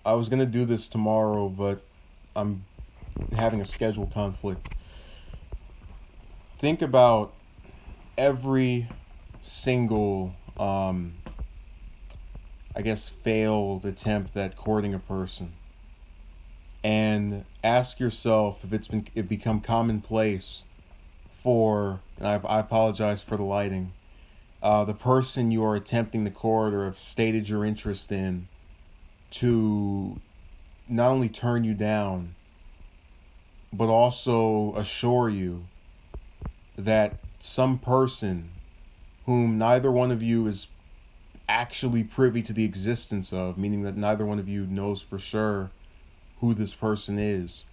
I was gonna do this tomorrow, but I'm having a schedule conflict. Think about every single, I guess, failed attempt at courting a person, and ask yourself if it become commonplace for. And I apologize for the lighting. The person you are attempting to court or have stated your interest in to not only turn you down, but also assure you that some person whom neither one of you is actually privy to the existence of, meaning that neither one of you knows for sure who this person is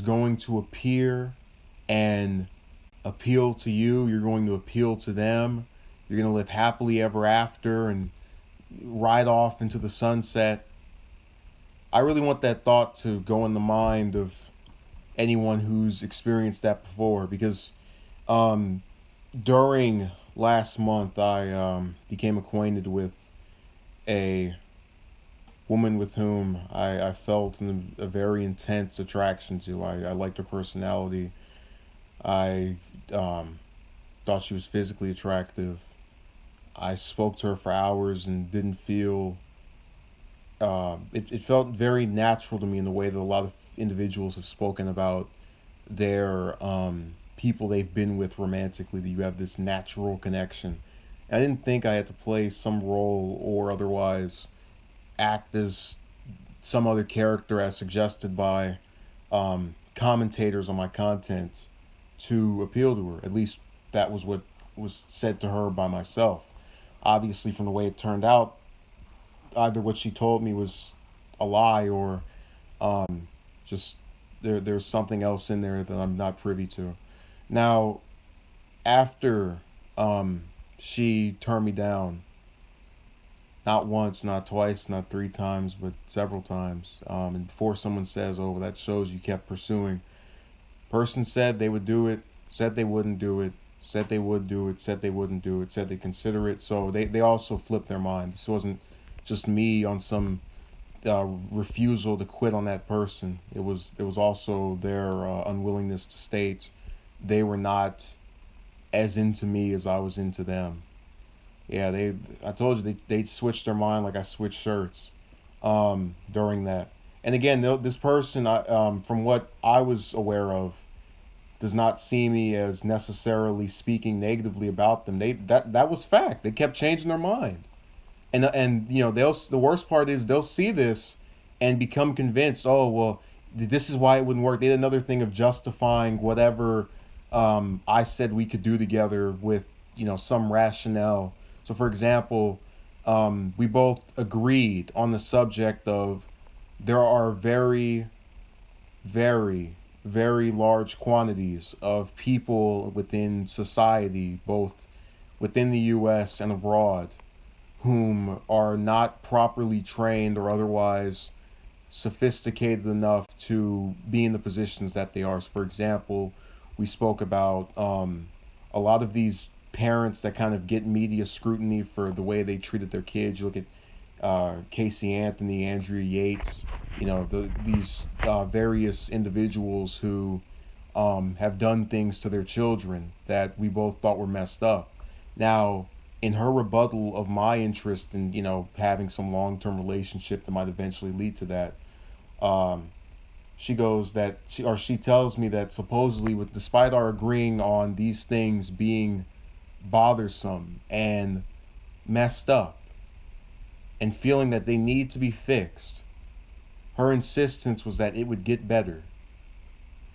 going to appear and appeal to you. You're going to appeal to them. You're going to live happily ever after and ride off into the sunset. I really want that thought to go in the mind of anyone who's experienced that before, because um, during last month I became acquainted with a woman with whom I felt a very intense attraction to. I liked her personality. I thought she was physically attractive. I spoke to her for hours and didn't feel. It felt very natural to me in the way that a lot of individuals have spoken about their people they've been with romantically, that you have this natural connection. I didn't think I had to play some role or otherwise act as some other character as suggested by commentators on my content to appeal to her. At least that was what was said to her by myself. Obviously, from the way it turned out, either what she told me was a lie or just there's something else in there that I'm not privy to. Now, after she turned me down, not once, not twice, not three times, but several times, and before someone says, "Oh, that shows you kept pursuing," person said they would do it, said they wouldn't do it, said they would do it, said they wouldn't do it, said they consider it. So they also flipped their mind. This wasn't just me on some refusal to quit on that person. It was also their unwillingness to state they were not as into me as I was into them. Yeah, they. I told you they switched their mind like I switched shirts during that. And again, this person, from what I was aware of, does not see me as necessarily speaking negatively about them. That was fact. They kept changing their mind, and they'll the worst part is they'll see this and become convinced. Oh well, this is why it wouldn't work. They had another thing of justifying whatever I said we could do together with some rationale. So for example, we both agreed on the subject of there are very, very, very large quantities of people within society, both within the U.S. and abroad, whom are not properly trained or otherwise sophisticated enough to be in the positions that they are. So for example, we spoke about a lot of these parents that kind of get media scrutiny for the way they treated their kids. You look at Casey Anthony, Andrea Yates, these various individuals who have done things to their children that we both thought were messed up. Now, in her rebuttal of my interest in having some long-term relationship that might eventually lead to that, um, she goes that she tells me that supposedly, with despite our agreeing on these things being bothersome and messed up and feeling that they need to be fixed, her insistence was that it would get better.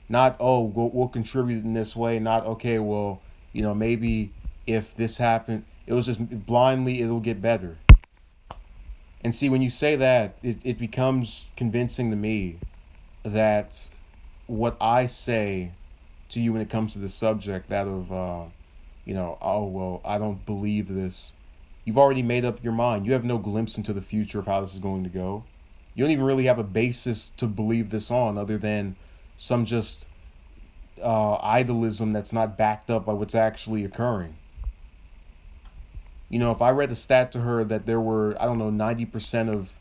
Not, oh, we'll contribute in this way. Not, okay, well, maybe if this happened, it was just blindly, it'll get better. And see, when you say that, it becomes convincing to me that what I say to you when it comes to the subject, that of, oh, well, I don't believe this. You've already made up your mind. You have no glimpse into the future of how this is going to go. You don't even really have a basis to believe this on, other than some just idolism that's not backed up by what's actually occurring. If I read a stat to her that there were, I don't know, 90% of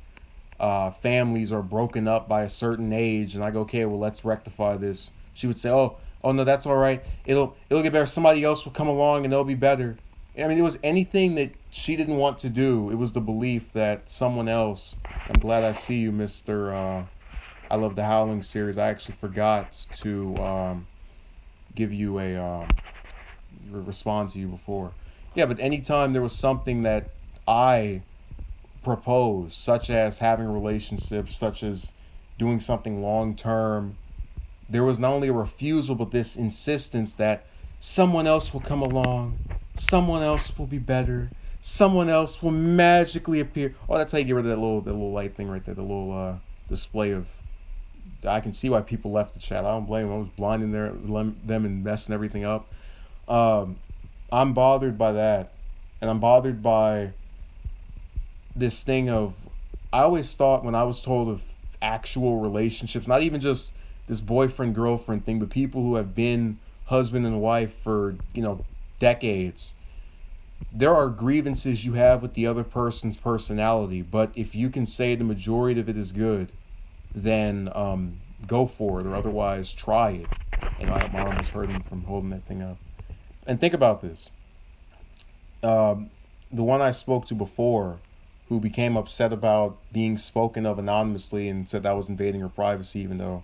families are broken up by a certain age, and I go, okay, well, let's rectify this. She would say, oh no, that's all right. It'll get better. Somebody else will come along and it'll be better. I mean, it was anything that she didn't want to do. It was the belief that someone else. I'm glad I see you, Mister. I love the Howling series. I actually forgot to give you a respond to you before. Yeah, but anytime there was something that I proposed, such as having a relationship, such as doing something long term, there was not only a refusal, but this insistence that someone else will come along, someone else will be better, someone else will magically appear. Oh, that's how you get rid of that little light thing right there, the little display of. I can see why people left the chat. I don't blame them. I was blinding them and messing everything up. I'm bothered by that, and I'm bothered by this thing of. I always thought when I was told of actual relationships, not even just this boyfriend girlfriend thing, but people who have been husband and wife for decades. There are grievances you have with the other person's personality, but if you can say the majority of it is good, then go for it, or otherwise try it. And my arm is hurting from holding that thing up. And think about this. The one I spoke to before, who became upset about being spoken of anonymously and said that was invading her privacy, even though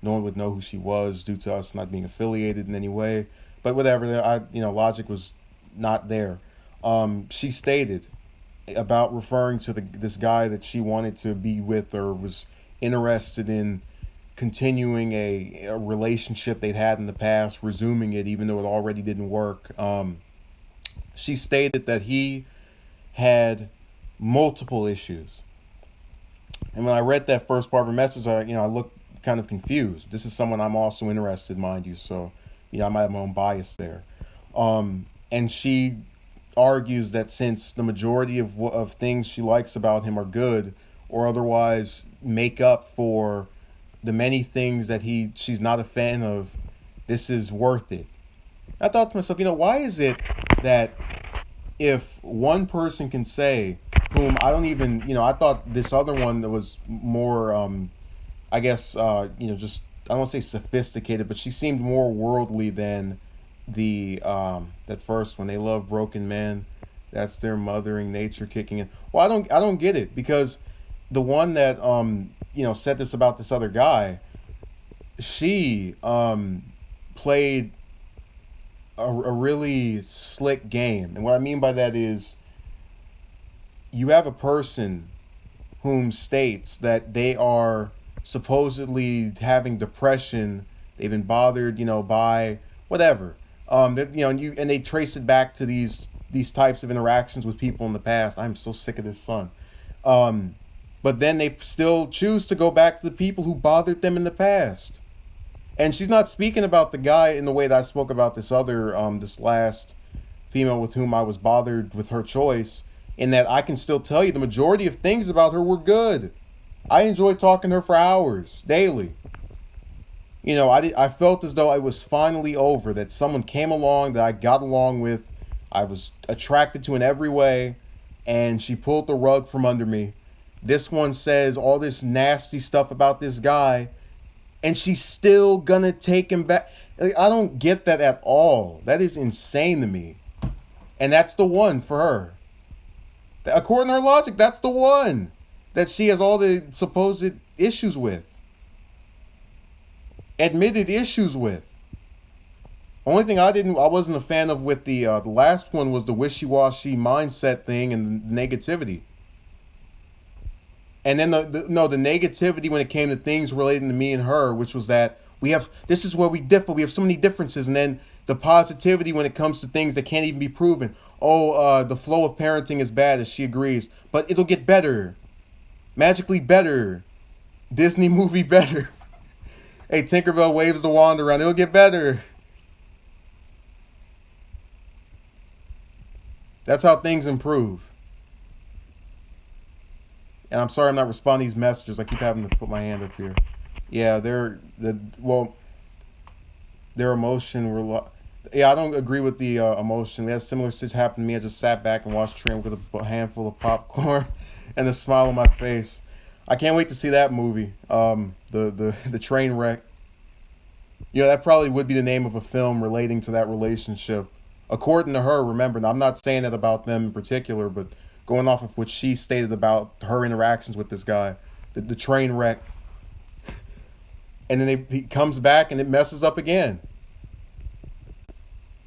no one would know who she was due to us not being affiliated in any way. But whatever, logic was not there. She stated about referring to this guy that she wanted to be with, or was interested in continuing a relationship they'd had in the past, resuming it even though it already didn't work. She stated that he had multiple issues. And when I read that first part of her message, I looked kind of confused. This is someone I'm also interested, mind you, so I might have my own bias there. And she argues that since the majority of things she likes about him are good, or otherwise make up for the many things that she's not a fan of, this is worth it. I thought to myself, why is it that if one person can say, whom I don't even, I thought this other one that was more, I guess, just, I don't want to say sophisticated, but she seemed more worldly than that first one. They love broken men. That's their mothering nature kicking in. Well, I don't get it, because the one that said this about this other guy, she played a really slick game. And what I mean by that is, you have a person whom states that they are supposedly having depression, they've been bothered, by whatever. And they trace it back to these types of interactions with people in the past. I'm so sick of this son. But then they still choose to go back to the people who bothered them in the past. And she's not speaking about the guy in the way that I spoke about this other, this last female with whom I was bothered with her choice, in that I can still tell you the majority of things about her were good. I enjoyed talking to her for hours, daily. I felt as though it was finally over, that someone came along that I got along with, I was attracted to in every way, and she pulled the rug from under me. This one says all this nasty stuff about this guy, and she's still gonna take him back. I don't get that at all. That is insane to me. And that's the one for her. According to her logic, that's the one that she has all the supposed issues with. Admitted issues with. Only thing I wasn't a fan of with the last one was the wishy-washy mindset thing and the negativity. And then the negativity when it came to things relating to me and her, which was that this is where we differ. We have so many differences. And then the positivity when it comes to things that can't even be proven. The flow of parenting is bad, as she agrees, but it'll get better. Magically better. Disney movie better. Hey, Tinkerbell waves the wand around. It'll get better. That's how things improve. And I'm sorry I'm not responding to these messages. I keep having to put my hand up here. Yeah, their emotion yeah, I don't agree with the emotion. We had a similar situation happen to me. I just sat back and watched Train with a handful of popcorn and a smile on my face. I can't wait to see that movie. The train wreck. You know, that probably would be the name of a film relating to that relationship. According to her, remember, now I'm not saying that about them in particular, but going off of what she stated about her interactions with this guy, the train wreck, and then he comes back and it messes up again.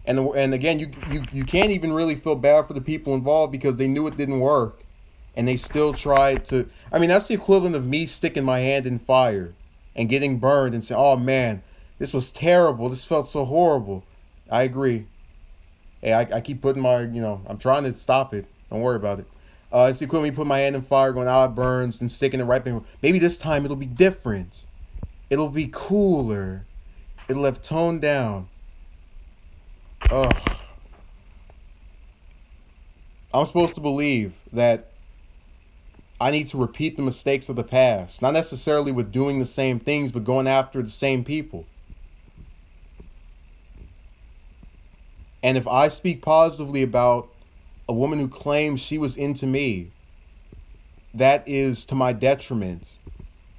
And again, you can't even really feel bad for the people involved because they knew it didn't work, and they still tried to. I mean, that's the equivalent of me sticking my hand in fire and getting burned and saying, "Oh man, this was terrible. This felt so horrible." I agree. Hey, I keep putting my, I'm trying to stop it. Don't worry about it. It's the equivalent of me putting my hand in fire, going, "Ah, it burns," and sticking it right back. Maybe this time it'll be different. It'll be cooler. It'll have toned down. Ugh. I'm supposed to believe that I need to repeat the mistakes of the past. Not necessarily with doing the same things, but going after the same people. And if I speak positively about a woman who claims she was into me, that is to my detriment.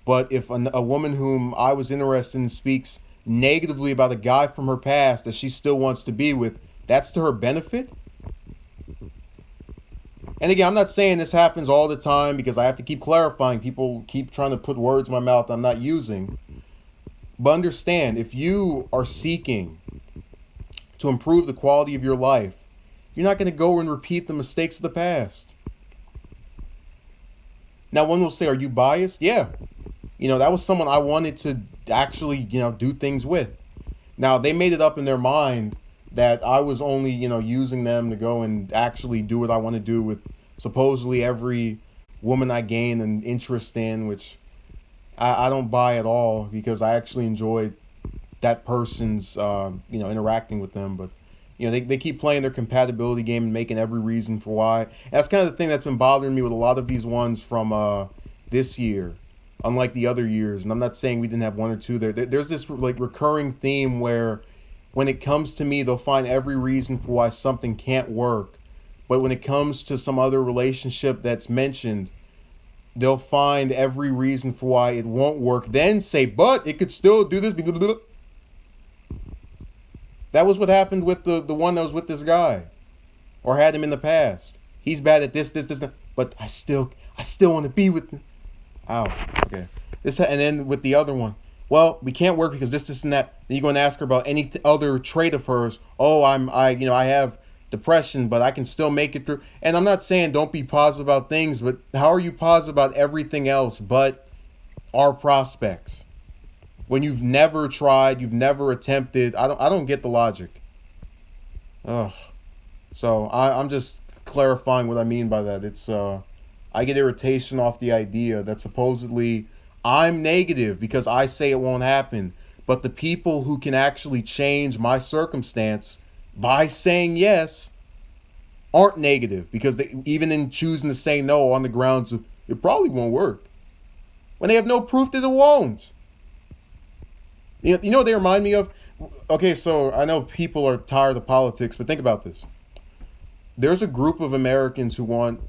But if a woman whom I was interested in speaks negatively about a guy from her past that she still wants to be with, that's to her benefit. And again, I'm not saying this happens all the time because I have to keep clarifying. People keep trying to put words in my mouth I'm not using. But understand, if you are seeking to improve the quality of your life, you're not going to go and repeat the mistakes of the past. Now, one will say, are you biased? Yeah. That was someone I wanted to actually, do things with. Now, they made it up in their mind that I was only, using them to go and actually do what I want to do with supposedly every woman I gain an interest in, which I don't buy at all because I actually enjoy that person's, interacting with them. But, they keep playing their compatibility game and making every reason for why. And that's kind of the thing that's been bothering me with a lot of these ones from this year, unlike the other years. And I'm not saying we didn't have one or two there. There's this like recurring theme where when it comes to me, they'll find every reason for why something can't work. But when it comes to some other relationship that's mentioned, they'll find every reason for why it won't work. Then say, but it could still do this. That was what happened with the one that was with this guy, or had him in the past. He's bad at this, but I still want to be with him. Ow. Okay. And then with the other one, well, we can't work because this, and that. Then you go and ask her about any other trait of hers. Oh, I have depression, but I can still make it through. And I'm not saying don't be positive about things, but how are you positive about everything else but our prospects? When you've never tried, you've never attempted. I don't get the logic. Ugh. So I'm just clarifying what I mean by that. It's I get irritation off the idea that supposedly I'm negative because I say it won't happen. But the people who can actually change my circumstance by saying yes aren't negative because they, even in choosing to say no on the grounds of it probably won't work, when they have no proof that it won't. You know what they remind me of? Okay, so I know people are tired of politics, but think about this. There's a group of Americans who want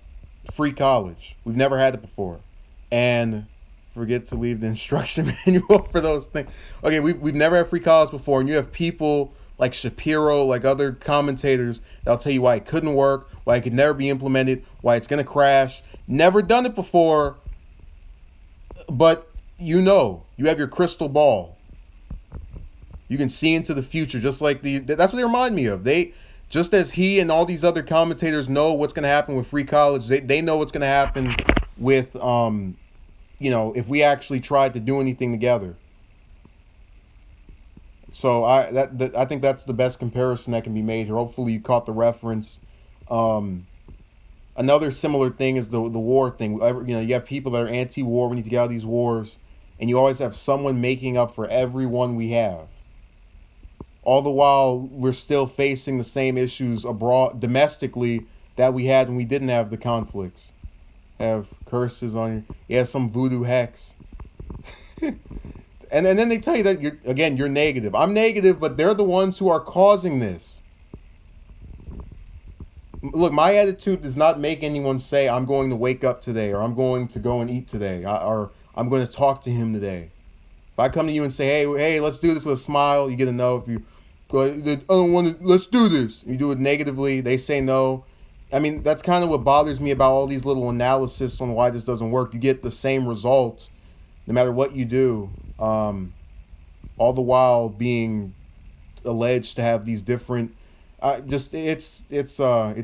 free college. We've never had it before. And forget to leave the instruction manual for those things. Okay, we've never had free college before, and you have people like Shapiro, like other commentators, that'll tell you why it couldn't work, why it could never be implemented, why it's going to crash. Never done it before, but you have your crystal ball. You can see into the future, just like that's what they remind me of. They, just as he and all these other commentators know what's going to happen with free college, they know what's going to happen with, if we actually tried to do anything together. So I think that's the best comparison that can be made here. Hopefully you caught the reference. Another similar thing is the war thing. You have people that are anti-war. We need to get out of these wars, and you always have someone making up for every one we have. All the while, we're still facing the same issues abroad, domestically, that we had when we didn't have the conflicts. Have curses on you. You have some voodoo hex. and then they tell you that, you're negative. I'm negative, but they're the ones who are causing this. Look, my attitude does not make anyone say I'm going to wake up today, or I'm going to go and eat today, or I'm going to talk to him today. If I come to you and say, hey, let's do this with a smile, you get a no. If you go, I don't want to, let's do this. You do it negatively, they say no. I mean, that's kind of what bothers me about all these little analysis on why this doesn't work. You get the same results no matter what you do, all the while being alleged to have these different. Just it's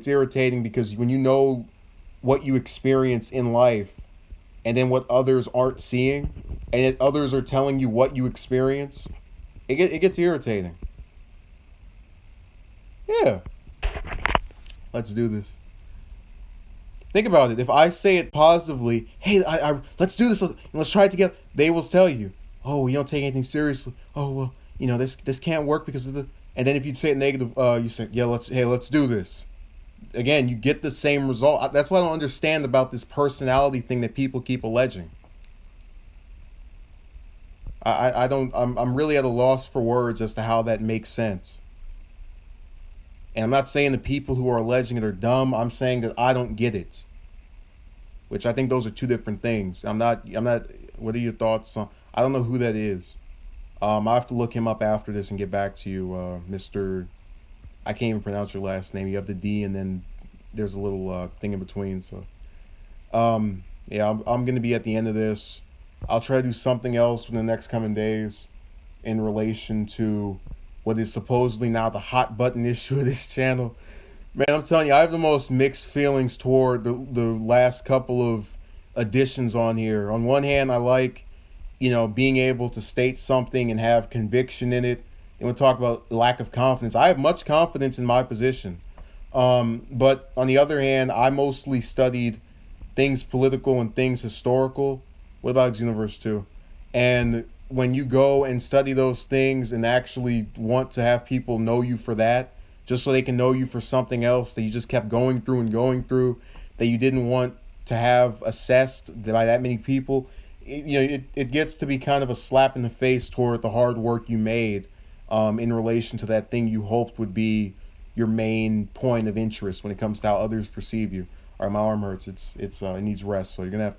irritating because when you know what you experience in life, and then what others aren't seeing, and yet others are telling you what you experience, it gets irritating. Yeah, let's do this. Think about it. If I say it positively, hey, let's do this. Let's try it together. They will tell you, oh, you don't take anything seriously. Oh well, this can't work because of the. And then if you say it negative, you say, yeah, let's do this. Again, you get the same result. That's what I don't understand about this personality thing that people keep alleging. I don't. I'm really at a loss for words as to how that makes sense. And I'm not saying the people who are alleging it are dumb. I'm saying that I don't get it. Which I think those are two different things. I'm not. I'm not. What are your thoughts on? I don't know who that is. I have to look him up after this and get back to you, Mr. I can't even pronounce your last name. You have the D and then there's a little thing in between. So, yeah, I'm going to be at the end of this. I'll try to do something else in the next coming days in relation to what is supposedly now the hot button issue of this channel. Man, I'm telling you, I have the most mixed feelings toward the last couple of additions on here. On one hand, I like, being able to state something and have conviction in it. And we'll talk about lack of confidence. I have much confidence in my position. But on the other hand, I mostly studied things political and things historical. What about Universe 2? And when you go and study those things and actually want to have people know you for that, just so they can know you for something else that you just kept going through and going through, that you didn't want to have assessed by that many people, it gets to be kind of a slap in the face toward the hard work you made in relation to that thing you hoped would be your main point of interest when it comes to how others perceive you. All right, my arm hurts. It needs rest, so you're gonna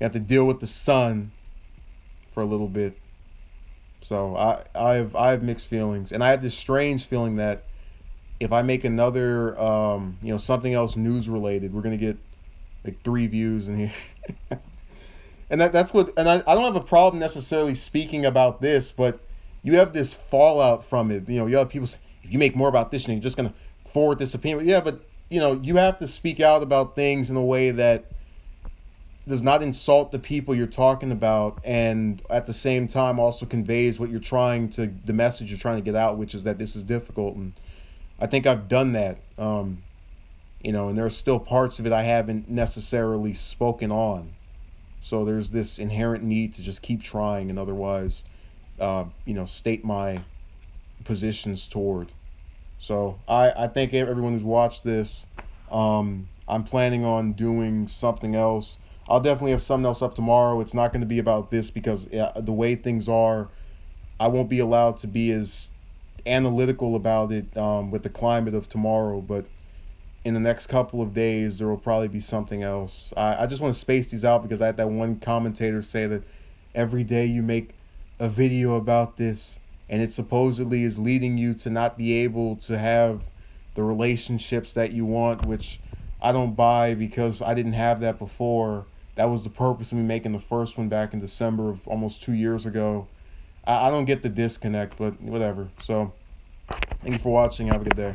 have to deal with the sun for a little bit. So I have mixed feelings, and I have this strange feeling that if I make another something else news related, we're gonna get like 3 views in here. And that's what, and I don't have a problem necessarily speaking about this, but you have this fallout from it. You have people say, if you make more about this, you're just gonna forward this opinion. Yeah, but you have to speak out about things in a way that does not insult the people you're talking about, and at the same time also conveys what the message you're trying to get out, which is that this is difficult. And I think I've done that. And there are still parts of it I haven't necessarily spoken on. So there's this inherent need to just keep trying and otherwise, state my positions toward. So I thank everyone who's watched this. I'm planning on doing something else. I'll definitely have something else up tomorrow. It's not going to be about this because the way things are, I won't be allowed to be as analytical about it with the climate of tomorrow. But in the next couple of days, there will probably be something else. I just want to space these out because I had that one commentator say that every day you make a video about this and it supposedly is leading you to not be able to have the relationships that you want, which I don't buy because I didn't have that before. That was the purpose of me making the first one back in December of almost 2 years ago. I don't get the disconnect, but whatever. So, thank you for watching. Have a good day.